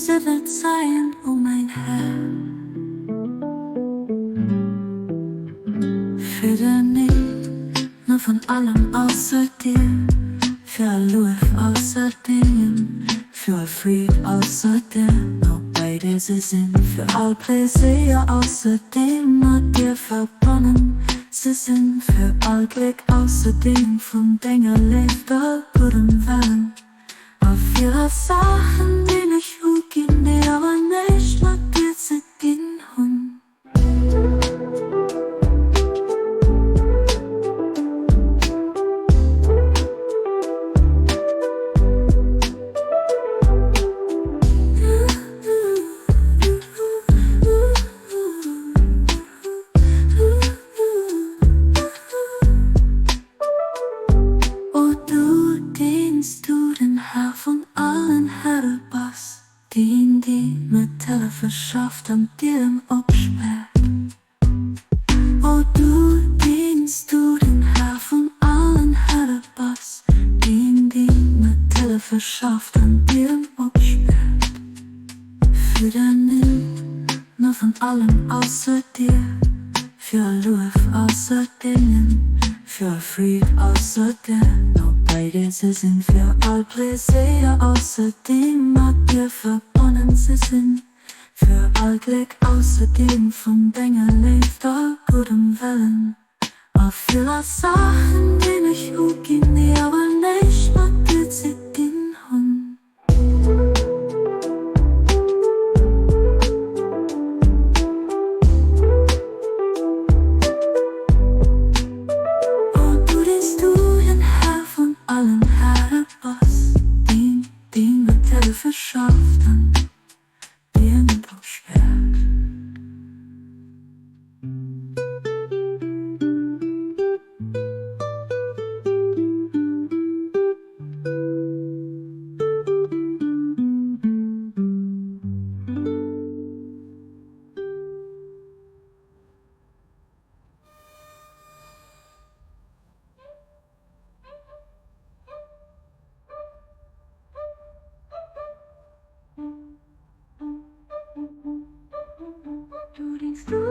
sie verzeihen, o mein Herr. Für den nicht, nur von allem außer dir. Für all Luef außer Dengem, für all Fried außer der, nur beide sie sind. Für all Pleséier außer deem, hat dir verbonnen. Sie sind für all Gléck außer dem von Denger Léift, guddem Wëllen. Auf ihrer Saachen, die mech uginn, awer näischt, sie dinn, hunn. Du den Herr von allen Häre, dien die Metalle verschaaft an dir opspäert. O du dienst du den Herr von allen Häre, dien die Metalle verschaaft an dir opspäert. Für dein nur von allem außer dir. Für Luef außer Dengem, für Fried außer der, nur beide sie sind. Für all Pleséier außer dem, hat dir verbonnen sie sind. Für all Gléck außer dem von Denger Léift, guddem Wëllen. Auf ihrer Saachen, die mech uginn, awer näischt, sie dinn, hunn. Allem Häre, dien Metalle verschaaft an dir opspäert. Du denkst du